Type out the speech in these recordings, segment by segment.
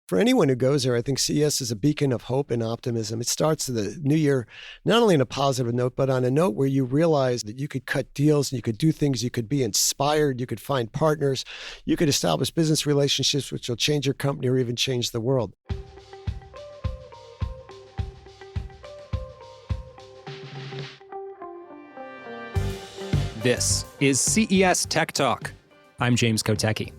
For anyone who goes there, I think CES is a beacon of hope and optimism. It starts the new year, not only on a positive note, but on a note where you realize that you could cut deals and you could do things, you could be inspired, you could find partners, you could establish business relationships which will change your company or even change the world. This is CES Tech Talk. I'm James Kotecki.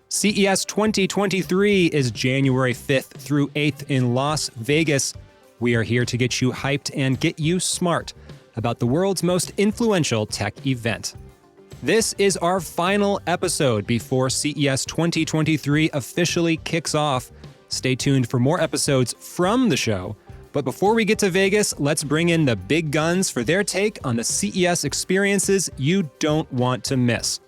CES 2023 is January 5th through 8th in Las Vegas. We are here to get you hyped and get you smart about the world's most influential tech event. This is our final episode before CES 2023 officially kicks off. Stay tuned for more episodes from the show. But before we get to Vegas, let's bring in the big guns for their take on the CES experiences you don't want to miss.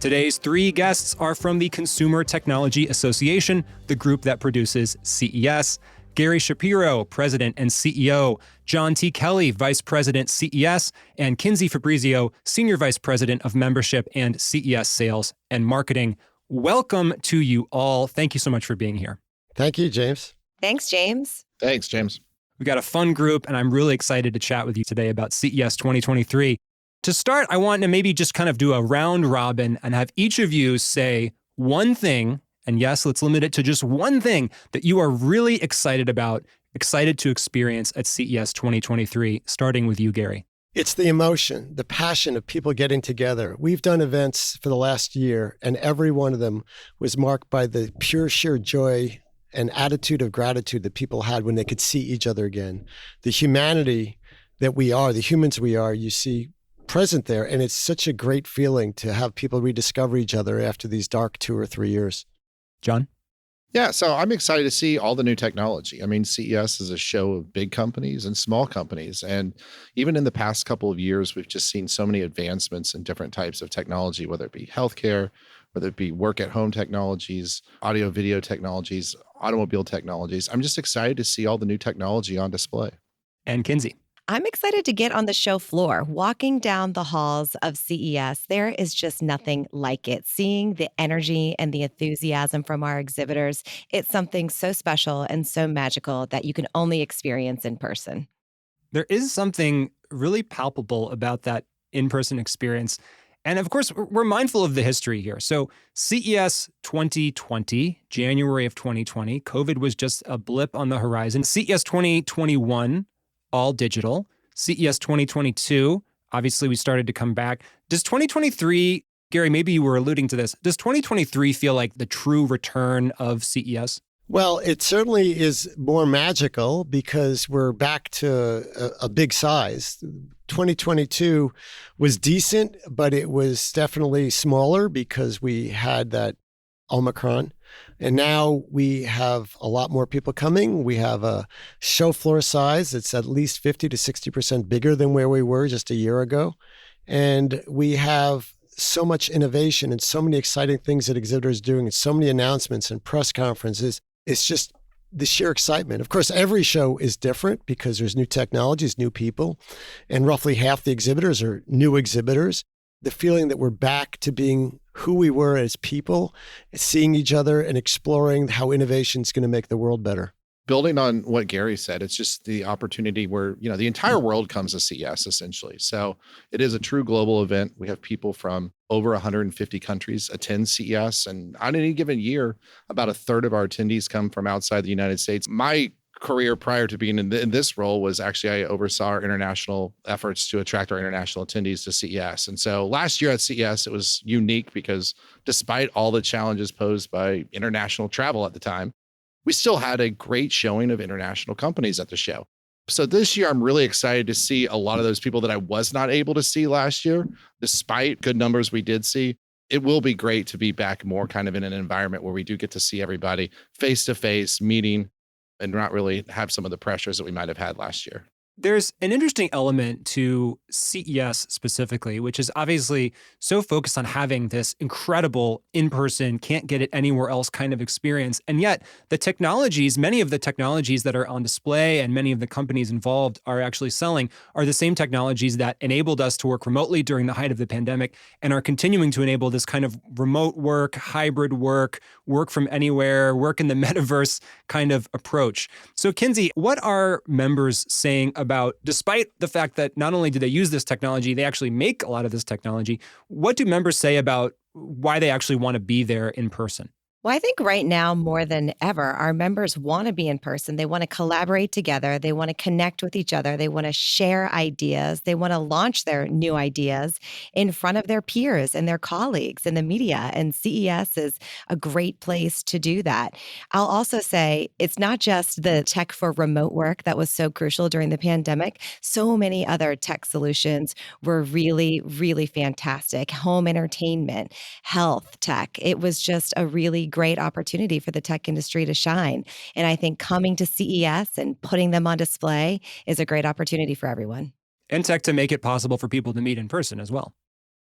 Today's three guests are from the Consumer Technology Association, the group that produces CES. Gary Shapiro, President and CEO, John T. Kelly, Vice President, CES, and Kinsey Fabrizio, Senior Vice President of Membership and CES Sales and Marketing. Welcome to you all. Thank you so much for being here. Thank you, James. Thanks, James. Thanks, James. We've got a fun group, and I'm really excited to chat with you today about CES 2023. To start, I want to maybe just kind of do a round robin and have each of you say one thing, and yes, let's limit it to just one thing that you are really excited about, excited to experience at CES 2023, starting with you, Gary. It's the emotion, the passion of people getting together. We've done events for the last year, and every one of them was marked by the pure, sheer joy and attitude of gratitude that people had when they could see each other again. The humanity that we are, the humans we are, you see present there. And it's such a great feeling to have people rediscover each other after these dark 2 or 3 years. John? Yeah, so I'm excited to see all the new technology. I mean, CES is a show of big companies and small companies. And even in the past couple of years, we've just seen so many advancements in different types of technology, whether it be healthcare, whether it be work at home technologies, audio, video technologies, automobile technologies. I'm just excited to see all the new technology on display. And Kinsey? I'm excited to get on the show floor. Walking down the halls of CES, there is just nothing like it. Seeing the energy and the enthusiasm from our exhibitors, it's something so special and so magical that you can only experience in person. There is something really palpable about that in-person experience. And of course, we're mindful of the history here. So CES 2020, January of 2020, COVID was just a blip on the horizon. CES 2021, all digital. CES 2022, obviously we started to come back. Does 2023, Gary, maybe you were alluding to this, does 2023 feel like the true return of CES? Well, it certainly is more magical because we're back to a big size. 2022 was decent, but it was definitely smaller because we had that Omicron. And now we have a lot more people coming. We have a show floor size that's at least 50 to 60% bigger than where we were just a year ago. And we have so much innovation and so many exciting things that exhibitors are doing and so many announcements and press conferences. It's just the sheer excitement. Of course, every show is different because there's new technologies, new people, and roughly half the exhibitors are new exhibitors. The feeling that we're back to being who we were as people, seeing each other and exploring how innovation is going to make the world better. Building on what Gary said, it's just the opportunity where, the entire world comes to CES essentially. So it is a true global event. We have people from over 150 countries attend CES. And on any given year, about a third of our attendees come from outside the United States. My career prior to being in this role was actually I oversaw our international efforts to attract our international attendees to CES. And so last year at CES, it was unique because despite all the challenges posed by international travel at the time, we still had a great showing of international companies at the show. So this year, I'm really excited to see a lot of those people that I was not able to see last year, despite good numbers we did see. It will be great to be back more kind of in an environment where we do get to see everybody face to face, meeting, and not really have some of the pressures that we might have had last year. There's an interesting element to CES specifically, which is obviously so focused on having this incredible in-person, can't get it anywhere else kind of experience. And yet the technologies, many of the technologies that are on display and many of the companies involved are actually selling are the same technologies that enabled us to work remotely during the height of the pandemic and are continuing to enable this kind of remote work, hybrid work, work from anywhere, work in the metaverse kind of approach. So Kinsey, what are members saying about, despite the fact that not only do they use this technology, they actually make a lot of this technology, what do members say about why they actually want to be there in person? Well, I think right now more than ever, our members want to be in person. They want to collaborate together. They want to connect with each other. They want to share ideas. They want to launch their new ideas in front of their peers and their colleagues in the media. And CES is a great place to do that. I'll also say it's not just the tech for remote work that was so crucial during the pandemic. So many other tech solutions were really, really fantastic. Home entertainment, health tech. It was just a really great opportunity for the tech industry to shine. And I think coming to CES and putting them on display is a great opportunity for everyone. And tech to make it possible for people to meet in person as well.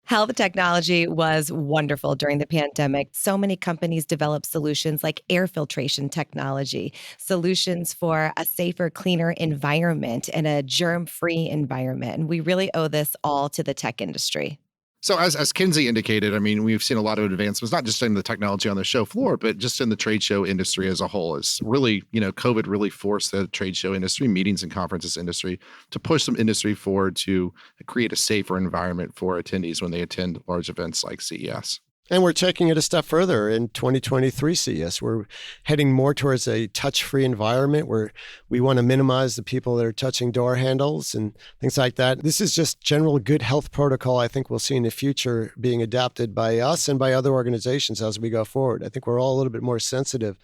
Health technology was wonderful during the pandemic. So many companies developed solutions like air filtration technology, solutions for a safer, cleaner environment and a germ-free environment. And we really owe this all to the tech industry. So as Kinsey indicated, I mean, we've seen a lot of advancements, not just in the technology on the show floor, but just in the trade show industry as a whole. It's really, COVID really forced the trade show industry, meetings and conferences industry, to push some industry forward to create a safer environment for attendees when they attend large events like CES. And we're taking it a step further in 2023 CES. We're heading more towards a touch-free environment where we want to minimize the people that are touching door handles and things like that. This is just general good health protocol I think we'll see in the future being adopted by us and by other organizations as we go forward. I think we're all a little bit more sensitive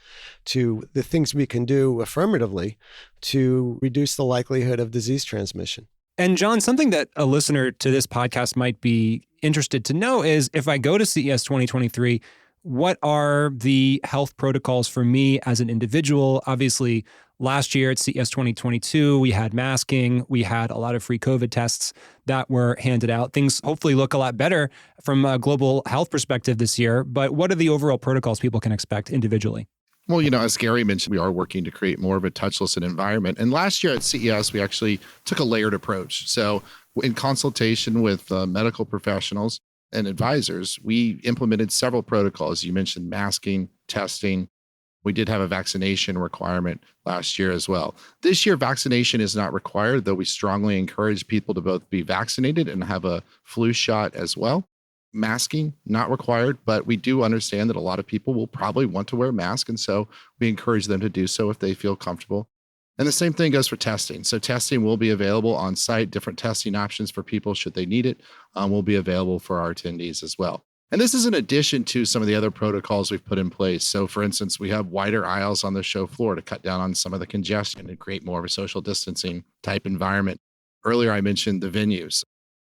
to the things we can do affirmatively to reduce the likelihood of disease transmission. And John, something that a listener to this podcast might be interested to know is if I go to CES 2023, what are the health protocols for me as an individual? Obviously, last year at CES 2022, we had masking, we had a lot of free COVID tests that were handed out. Things hopefully look a lot better from a global health perspective this year, but what are the overall protocols people can expect individually? Well, as Gary mentioned, we are working to create more of a touchless environment. And last year at CES, we actually took a layered approach. So in consultation with medical professionals and advisors, we implemented several protocols. You mentioned masking, testing. We did have a vaccination requirement last year as well. This year, vaccination is not required, though we strongly encourage people to both be vaccinated and have a flu shot as well. Masking, not required, but we do understand that a lot of people will probably want to wear a mask. And so we encourage them to do so if they feel comfortable. And the same thing goes for testing. So testing will be available on site. Different testing options for people should they need it will be available for our attendees as well. And this is in addition to some of the other protocols we've put in place. So for instance, we have wider aisles on the show floor to cut down on some of the congestion and create more of a social distancing type environment. Earlier, I mentioned the venues.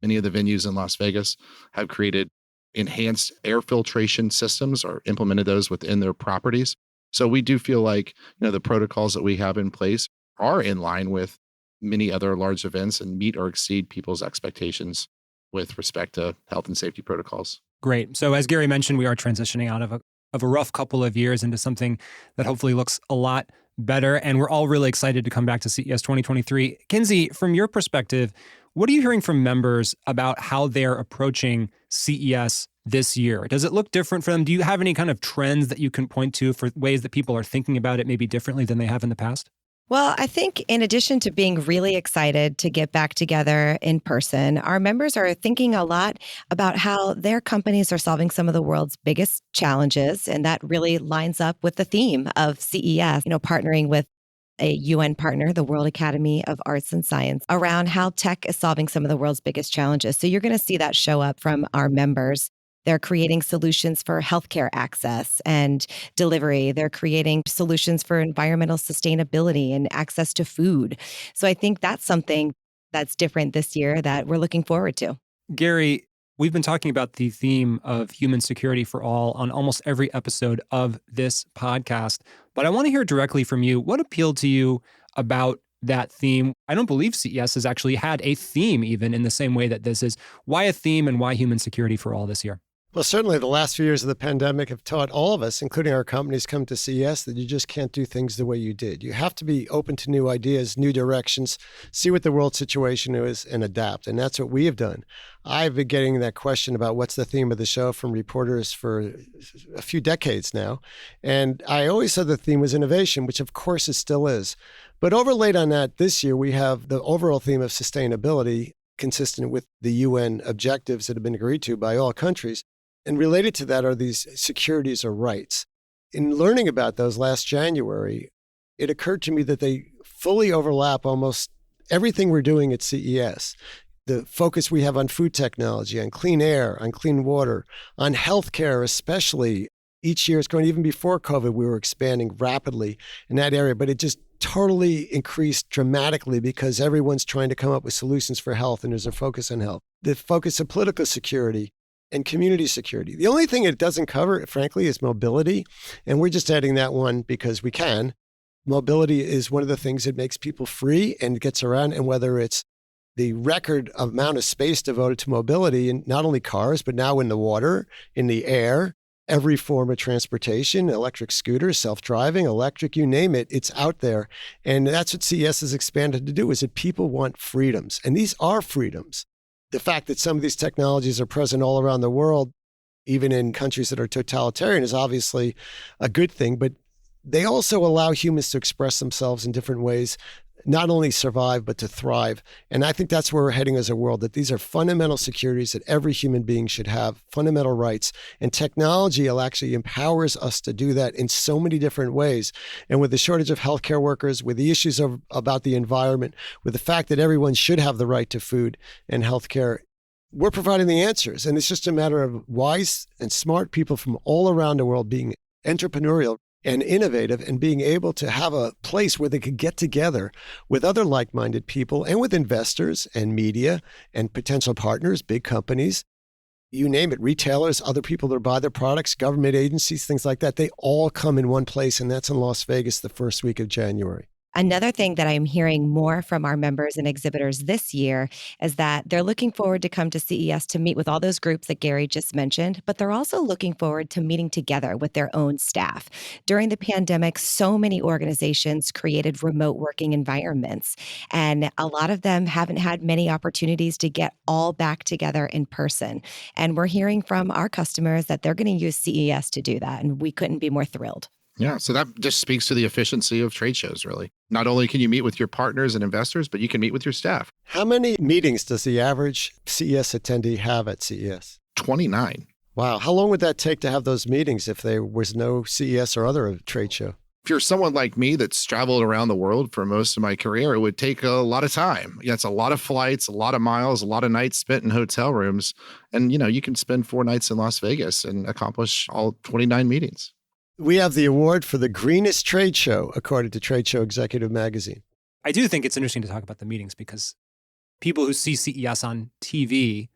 Many of the venues in Las Vegas have created enhanced air filtration systems or implemented those within their properties. So we do feel like, the protocols that we have in place are in line with many other large events and meet or exceed people's expectations with respect to health and safety protocols. Great. So as Gary mentioned, we are transitioning out of a rough couple of years into something that hopefully looks a lot better. And we're all really excited to come back to CES 2023. Kinsey, from your perspective, what are you hearing from members about how they're approaching CES this year? Does it look different for them? Do you have any kind of trends that you can point to for ways that people are thinking about it maybe differently than they have in the past? Well, I think in addition to being really excited to get back together in person, our members are thinking a lot about how their companies are solving some of the world's biggest challenges. And that really lines up with the theme of CES, partnering with a UN partner, the World Academy of Arts and Science, around how tech is solving some of the world's biggest challenges. So you're going to see that show up from our members. They're creating solutions for healthcare access and delivery. They're creating solutions for environmental sustainability and access to food. So I think that's something that's different this year that we're looking forward to. Gary, we've been talking about the theme of human security for all on almost every episode of this podcast, but I want to hear directly from you. What appealed to you about that theme. I don't believe CES has actually had a theme even in the same way that this is. Why a theme and why human security for all this year? Well, certainly the last few years of the pandemic have taught all of us, including our companies come to CES, that you just can't do things the way you did. You have to be open to new ideas, new directions, see what the world situation is, and adapt. And that's what we have done. I've been getting that question about what's the theme of the show from reporters for a few decades now. And I always said the theme was innovation, which of course it still is. But overlaid on that, this year we have the overall theme of sustainability, consistent with the UN objectives that have been agreed to by all countries. And related to that are these securities or rights. In learning about those last January, it occurred to me that they fully overlap almost everything we're doing at CES. The focus we have on food technology, on clean air, on clean water, on healthcare especially. Each year, it's going even before COVID, we were expanding rapidly in that area, but it just totally increased dramatically because everyone's trying to come up with solutions for health and there's a focus on health. The focus of political security and community security. The only thing it doesn't cover, frankly, is mobility. And we're just adding that one because we can. Mobility is one of the things that makes people free and gets around. And whether it's the record amount of space devoted to mobility in not only cars, but now in the water, in the air, every form of transportation, electric scooters, self-driving, electric, you name it, it's out there. And that's what CES has expanded to do, is that people want freedoms. And these are freedoms. The fact that some of these technologies are present all around the world, even in countries that are totalitarian, is obviously a good thing, but they also allow humans to express themselves in different ways, not only survive, but to thrive. And I think that's where we're heading as a world, that these are fundamental securities that every human being should have, fundamental rights. And technology actually empowers us to do that in so many different ways. And with the shortage of healthcare workers, with the issues about the environment, with the fact that everyone should have the right to food and healthcare, we're providing the answers. And it's just a matter of wise and smart people from all around the world being entrepreneurial and innovative and being able to have a place where they could get together with other like-minded people and with investors and media and potential partners, big companies, you name it, retailers, other people that buy their products, government agencies, things like that. They all come in one place, and that's in Las Vegas the first week of January. Another thing that I'm hearing more from our members and exhibitors this year is that they're looking forward to come to CES to meet with all those groups that Gary just mentioned, but they're also looking forward to meeting together with their own staff. During the pandemic, so many organizations created remote working environments, and a lot of them haven't had many opportunities to get all back together in person. And we're hearing from our customers that they're going to use CES to do that, and we couldn't be more thrilled. Yeah, so that just speaks to the efficiency of trade shows, really. Not only can you meet with your partners and investors, but you can meet with your staff. How many meetings does the average CES attendee have at CES? 29. Wow. How long would that take to have those meetings if there was no CES or other trade show? If you're someone like me that's traveled around the world for most of my career, it would take a lot of time. Yeah, it's a lot of flights, a lot of miles, a lot of nights spent in hotel rooms. And, you can spend 4 nights in Las Vegas and accomplish all 29 meetings. We have the award for the greenest trade show, according to Trade Show Executive Magazine. I do think it's interesting to talk about the meetings because people who see CES on TV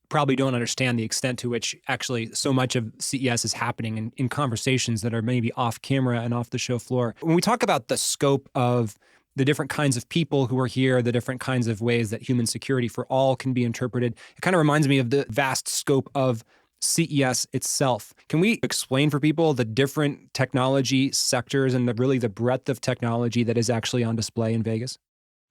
probably don't understand the extent to which actually so much of CES is happening in conversations that are maybe off camera and off the show floor. When we talk about the scope of the different kinds of people who are here, the different kinds of ways that human security for all can be interpreted, it kind of reminds me of the vast scope of CES itself. Can we explain for people the different technology sectors and really the breadth of technology that is actually on display in Vegas?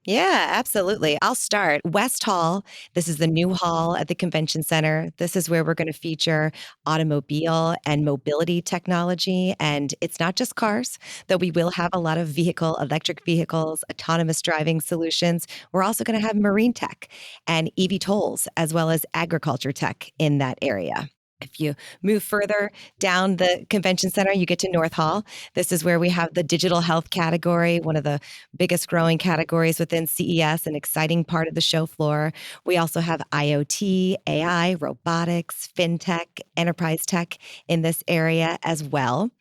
Yeah, absolutely. I'll start. West Hall. This is the new hall at the convention center. This is where we're going to feature automobile and mobility technology. And it's not just cars, though we will have a lot of electric vehicles, autonomous driving solutions. We're also going to have marine tech and EV tolls, as well as agriculture tech in that area. If you move further down the convention center, you get to North Hall. This is where we have the digital health category, one of the biggest growing categories within CES, an exciting part of the show floor. We also have IoT, AI, robotics, fintech, enterprise tech in this area as well.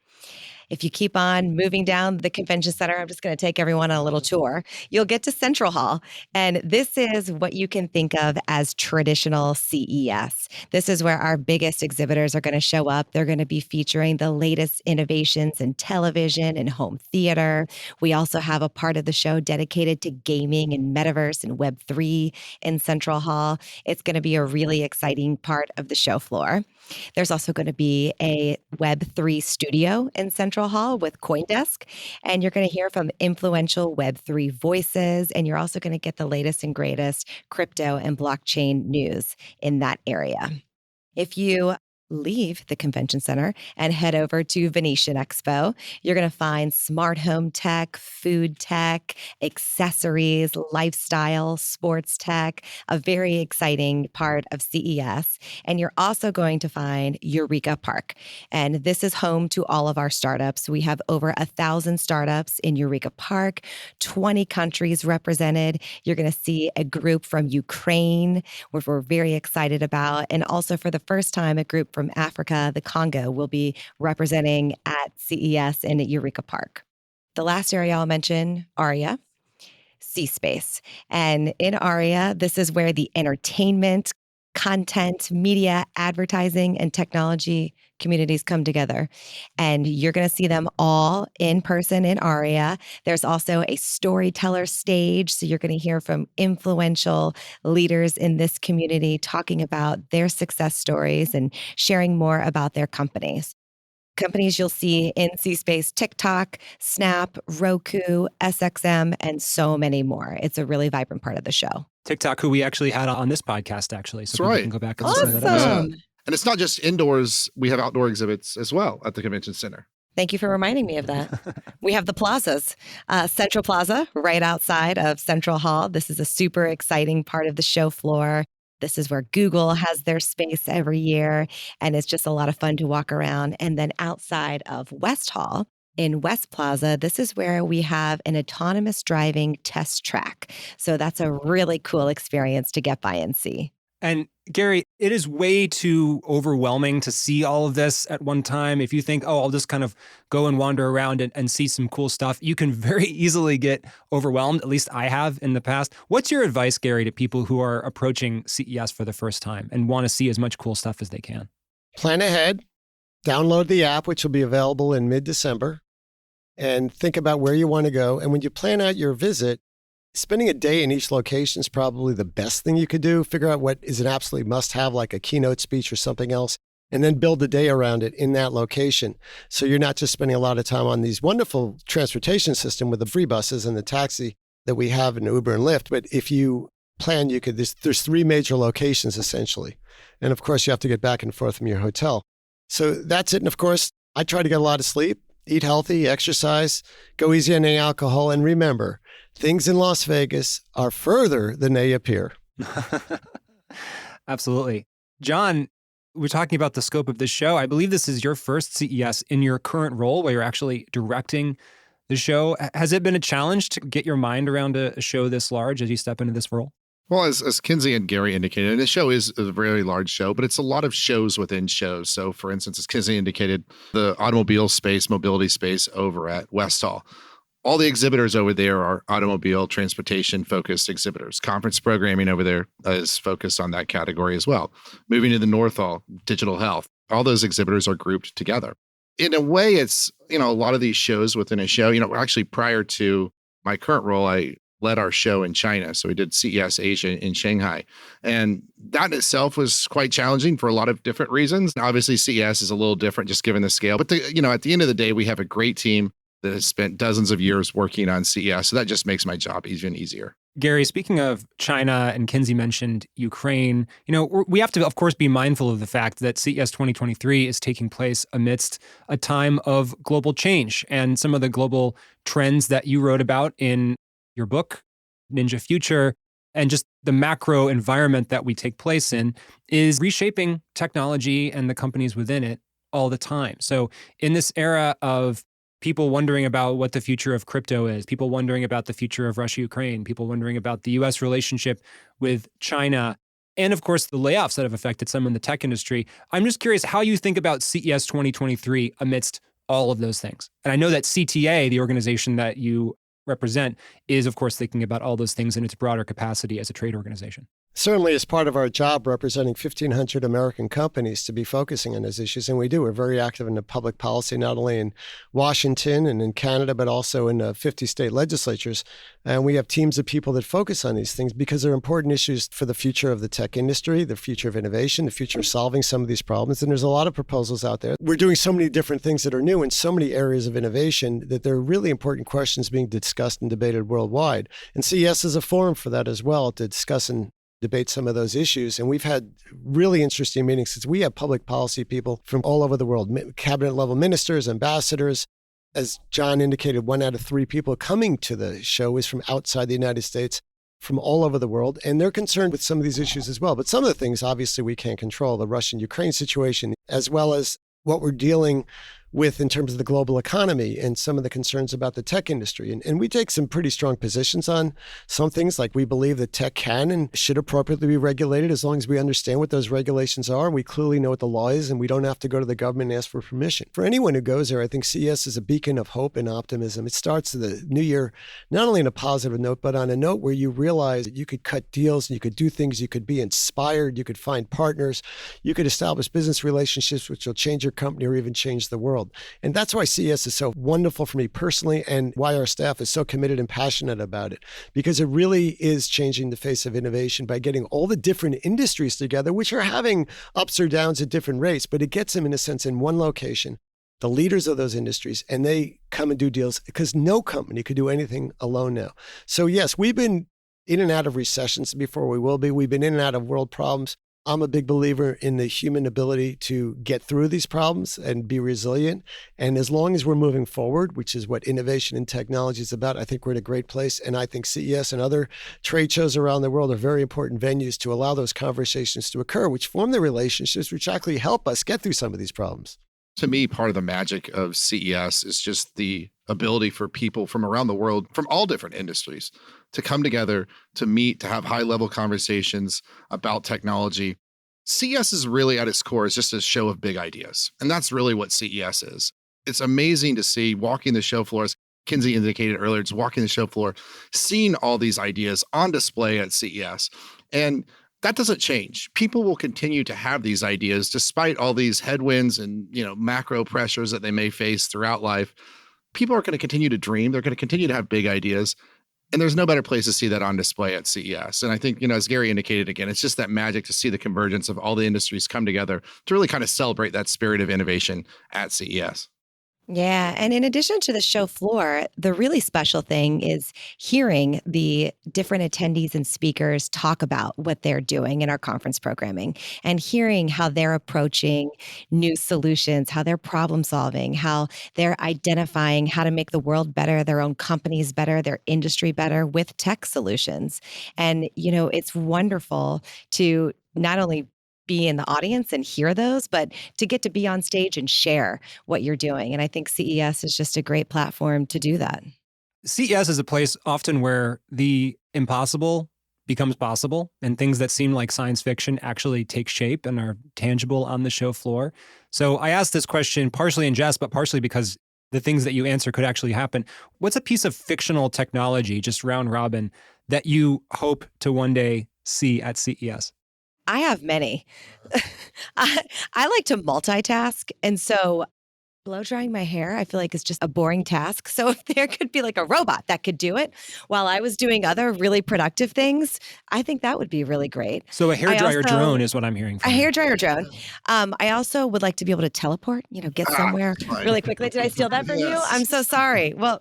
If you keep on moving down the convention center, I'm just going to take everyone on a little tour. You'll get to Central Hall. And this is what you can think of as traditional CES. This is where our biggest exhibitors are going to show up. They're going to be featuring the latest innovations in television and home theater. We also have a part of the show dedicated to gaming and metaverse and Web3 in Central Hall. It's going to be a really exciting part of the show floor. There's also going to be a Web3 studio in Central Hall with CoinDesk, and you're going to hear from influential Web3 voices, and you're also going to get the latest and greatest crypto and blockchain news in that area. If you leave the convention center and head over to Venetian Expo, you're going to find smart home tech, food tech, accessories, lifestyle, sports tech, a very exciting part of CES. And you're also going to find Eureka Park. And this is home to all of our startups. We have over 1,000 startups in Eureka Park, 20 countries represented. You're going to see a group from Ukraine, which we're very excited about. And also for the first time, a group from Africa, the Congo, will be representing at CES in Eureka Park. The last area I'll mention, ARIA, C-Space. And in ARIA, this is where the entertainment, content, media, advertising, and technology communities come together. And you're going to see them all in person in ARIA. There's also a storyteller stage. So you're going to hear from influential leaders in this community talking about their success stories and sharing more about their companies. Companies you'll see in C-Space: TikTok, Snap, Roku, SXM, and so many more. It's a really vibrant part of the show. TikTok, who we actually had on this podcast, actually. So That's right. people can go back and listen to that Awesome. episode. And it's not just indoors. We have outdoor exhibits as well at the convention center. Thank you for reminding me of that. We have the plazas. Central Plaza, right outside of Central Hall. This is a super exciting part of the show floor. This is where Google has their space every year, and it's just a lot of fun to walk around. And then outside of West Hall, in West Plaza, this is where we have an autonomous driving test track. So that's a really cool experience to get by and see. And Gary, it is way too overwhelming to see all of this at one time. If you think, oh, I'll just kind of go and wander around and see some cool stuff, you can very easily get overwhelmed. At least I have in the past. What's your advice, Gary, to people who are approaching CES for the first time and want to see as much cool stuff as they can? Plan ahead, download the app, which will be available in mid-December, and think about where you want to go. And when you plan out your visit, spending a day in each location is probably the best thing you could do. Figure out what is an absolute must-have, like a keynote speech or something else, and then build the day around it in that location. So you're not just spending a lot of time on these wonderful transportation system with the free buses and the taxi that we have in Uber and Lyft. But if you plan, you could, there's 3 major locations essentially. And of course, you have to get back and forth from your hotel. So that's it. And of course, I try to get a lot of sleep, eat healthy, exercise, go easy on the alcohol, and remember, things in Las Vegas are further than they appear. Absolutely. John, we're talking about the scope of this show. I believe this is your first CES in your current role where you're actually directing the show. Has it been a challenge to get your mind around a show this large as you step into this role? Well, as Kinsey and Gary indicated, and the show is a very large show, but it's a lot of shows within shows. So, for instance, as Kinsey indicated, the automobile space, mobility space over at West Hall. All the exhibitors over there are automobile transportation focused exhibitors. Conference programming over there is focused on that category as well. Moving to the North Hall, digital health. All those exhibitors are grouped together. In a way, it's, a lot of these shows within a show, actually prior to my current role, I led our show in China. So we did CES Asia in Shanghai. And that in itself was quite challenging for a lot of different reasons. Obviously, CES is a little different just given the scale. But, at the end of the day, we have a great team that has spent dozens of years working on CES. So that just makes my job even easier. Gary, speaking of China, and Kinsey mentioned Ukraine, we have to, of course, be mindful of the fact that CES 2023 is taking place amidst a time of global change, and some of the global trends that you wrote about in your book, Ninja Future, and just the macro environment that we take place in is reshaping technology and the companies within it all the time. So in this era of people wondering about what the future of crypto is, people wondering about the future of Russia-Ukraine, people wondering about the U.S. relationship with China, and of course, the layoffs that have affected some in the tech industry. I'm just curious how you think about CES 2023 amidst all of those things. And I know that CTA, the organization that you represent, is, of course, thinking about all those things in its broader capacity as a trade organization. Certainly, as part of our job representing 1,500 American companies to be focusing on those issues, and we do. We're very active in the public policy, not only in Washington and in Canada, but also in 50 state legislatures. And we have teams of people that focus on these things because they're important issues for the future of the tech industry, the future of innovation, the future of solving some of these problems. And there's a lot of proposals out there. We're doing so many different things that are new in so many areas of innovation that there are really important questions being discussed and debated worldwide. And CES is a forum for that as well, to discuss and debate some of those issues. And we've had really interesting meetings since we have public policy people from all over the world, cabinet level ministers, ambassadors. As John indicated, 1 out of 3 people coming to the show is from outside the United States, from all over the world. And they're concerned with some of these issues as well. But some of the things, obviously, we can't control, the Russian-Ukraine situation, as well as what we're dealing with in terms of the global economy and some of the concerns about the tech industry. And we take some pretty strong positions on some things, like we believe that tech can and should appropriately be regulated as long as we understand what those regulations are. We clearly know what the law is, and we don't have to go to the government and ask for permission. For anyone who goes there, I think CES is a beacon of hope and optimism. It starts the new year not only on a positive note, but on a note where you realize that you could cut deals, and you could do things, you could be inspired, you could find partners, you could establish business relationships which will change your company or even change the world. And that's why CES is so wonderful for me personally, and why our staff is so committed and passionate about it, because it really is changing the face of innovation by getting all the different industries together, which are having ups or downs at different rates, but it gets them, in a sense, in one location, the leaders of those industries, and they come and do deals, because no company could do anything alone now. So yes, we've been in and out of recessions before, we will be. We've been in and out of world problems. I'm a big believer in the human ability to get through these problems and be resilient. And as long as we're moving forward, which is what innovation and technology is about, I think we're in a great place. And I think CES and other trade shows around the world are very important venues to allow those conversations to occur, which form the relationships which actually help us get through some of these problems. To me, part of the magic of CES is just the ability for people from around the world, from all different industries, to come together, to meet, to have high-level conversations about technology. CES is really, at its core, is just a show of big ideas. And that's really what CES is. It's amazing to see walking the show floor, as Kinsey indicated earlier, just walking the show floor, seeing all these ideas on display at CES. And that doesn't change. People will continue to have these ideas despite all these headwinds and, macro pressures that they may face throughout life. People are going to continue to dream. They're going to continue to have big ideas. And there's no better place to see that on display at CES. And I think, as Gary indicated again, it's just that magic to see the convergence of all the industries come together to really kind of celebrate that spirit of innovation at CES. Yeah. And in addition to the show floor, the really special thing is hearing the different attendees and speakers talk about what they're doing in our conference programming, and hearing how they're approaching new solutions, how they're problem solving, how they're identifying how to make the world better, their own companies better, their industry better with tech solutions. And, it's wonderful to not only be in the audience and hear those, but to get to be on stage and share what you're doing. And I think CES is just a great platform to do that. CES is a place often where the impossible becomes possible, and things that seem like science fiction actually take shape and are tangible on the show floor. So I asked this question partially in jest, but partially because the things that you answer could actually happen. What's a piece of fictional technology, just round robin, that you hope to one day see at CES? I have many. I like to multitask. And so blow drying my hair, I feel like is just a boring task. So if there could be like a robot that could do it while I was doing other really productive things, I think that would be really great. So a hairdryer drone is what I'm hearing from a you. hairdryer drone. I also would like to be able to teleport, get somewhere really quickly. Did I steal that from you? I'm so sorry. Well,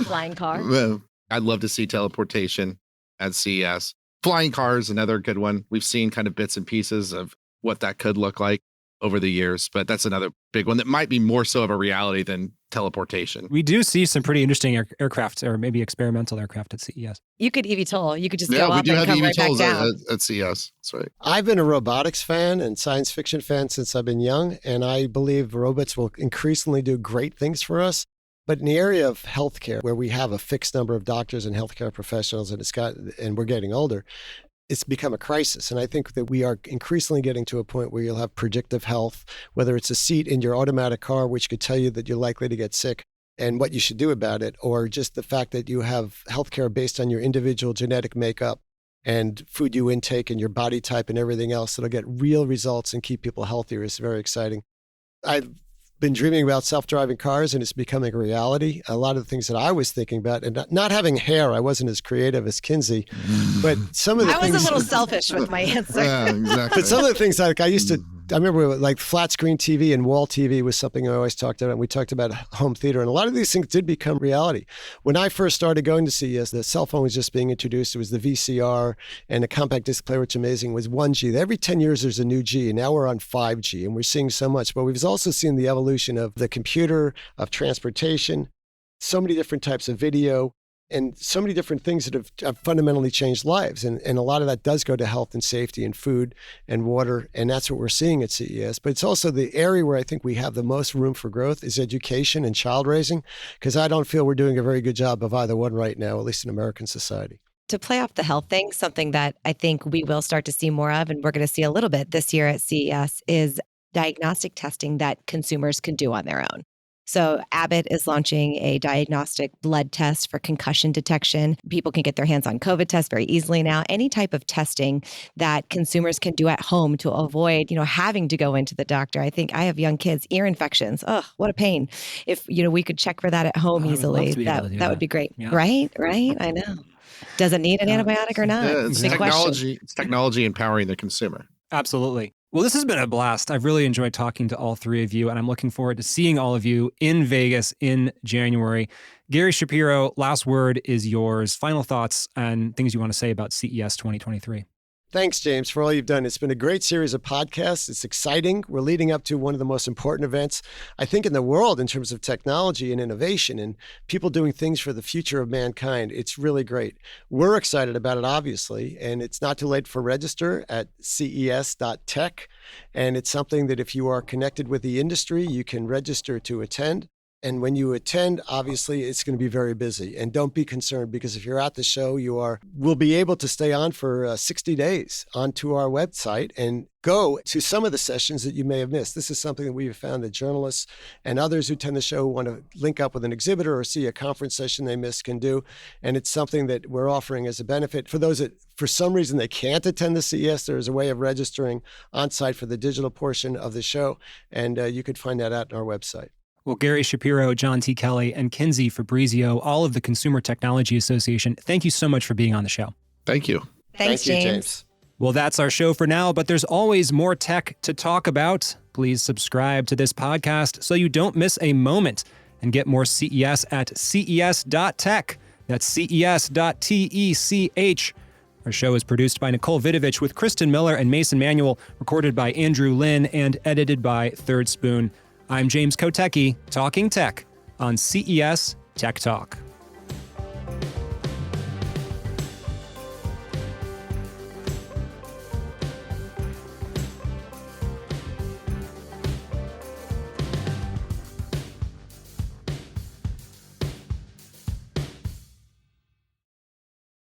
flying car. Well, I'd love to see teleportation at CES. Flying cars, another good one. We've seen kind of bits and pieces of what that could look like over the years, but that's another big one that might be more so of a reality than teleportation. We do see some pretty interesting aircraft, or maybe experimental aircraft at CES. You could eVTOL. You could just go up and come right back down. At CES. That's right. I've been a robotics fan and science fiction fan since I've been young, and I believe robots will increasingly do great things for us. But in the area of healthcare, where we have a fixed number of doctors and healthcare professionals, and we're getting older, it's become a crisis. And I think that we are increasingly getting to a point where you'll have predictive health, whether it's a seat in your automatic car, which could tell you that you're likely to get sick and what you should do about it, or just the fact that you have healthcare based on your individual genetic makeup and food you intake and your body type and everything else. That'll get real results and keep people healthier. It's very exciting. I've been dreaming about self-driving cars, and it's becoming a reality. A lot of the things that I was thinking about, and not having hair, I wasn't as creative as Kinsey, but some of the things... I was a little selfish with my answer. Yeah, exactly. But some of the things, like I remember like flat screen TV and wall TV was something I always talked about. And we talked about home theater, and a lot of these things did become reality. When I first started going to CES, the cell phone was just being introduced. It was the VCR and the compact disc player, which amazing, was 1G. Every 10 years there's a new G, and now we're on 5G, and we're seeing so much. But we've also seen the evolution of the computer, of transportation, so many different types of video, and so many different things that have fundamentally changed lives. And a lot of that does go to health and safety and food and water. And that's what we're seeing at CES. But it's also the area where I think we have the most room for growth is education and child raising, because I don't feel we're doing a very good job of either one right now, at least in American society. To play off the health thing, something that I think we will start to see more of, and we're going to see a little bit this year at CES, is diagnostic testing that consumers can do on their own. So Abbott is launching a diagnostic blood test for concussion detection. People can get their hands on COVID tests very easily now. Any type of testing that consumers can do at home to avoid, having to go into the doctor. I think I have young kids, ear infections. Oh, what a pain. If, we could check for that at home easily, that would be great. Yeah. Right? I know. Does it need an antibiotic or not? Yeah, it's technology. It's technology empowering the consumer. Absolutely. Well, this has been a blast. I've really enjoyed talking to all three of you, and I'm looking forward to seeing all of you in Vegas in January. Gary Shapiro, last word is yours. Final thoughts and things you want to say about CES 2023. Thanks, James, for all you've done. It's been a great series of podcasts. It's exciting. We're leading up to one of the most important events, I think, in the world in terms of technology and innovation and people doing things for the future of mankind. It's really great. We're excited about it, obviously, and it's not too late for register at ces.tech. And it's something that if you are connected with the industry, you can register to attend. And when you attend, obviously, it's going to be very busy. And don't be concerned, because if you're at the show, will be able to stay on for 60 days onto our website and go to some of the sessions that you may have missed. This is something that we have found that journalists and others who attend the show want to link up with an exhibitor or see a conference session they missed can do. And it's something that we're offering as a benefit. For those that, for some reason, they can't attend the CES, there's a way of registering on site for the digital portion of the show. And you could find that out on our website. Well, Gary Shapiro, John T. Kelly, and Kinsey Fabrizio, all of the Consumer Technology Association, thank you so much for being on the show. Thank you. Thanks, James. Well, that's our show for now, but there's always more tech to talk about. Please subscribe to this podcast so you don't miss a moment and get more CES at ces.tech. That's ces.tech. Our show is produced by Nicole Vidovich with Kristen Miller and Mason Manuel, recorded by Andrew Lynn, and edited by Third Spoon. I'm James Kotecki, talking tech on CES Tech Talk.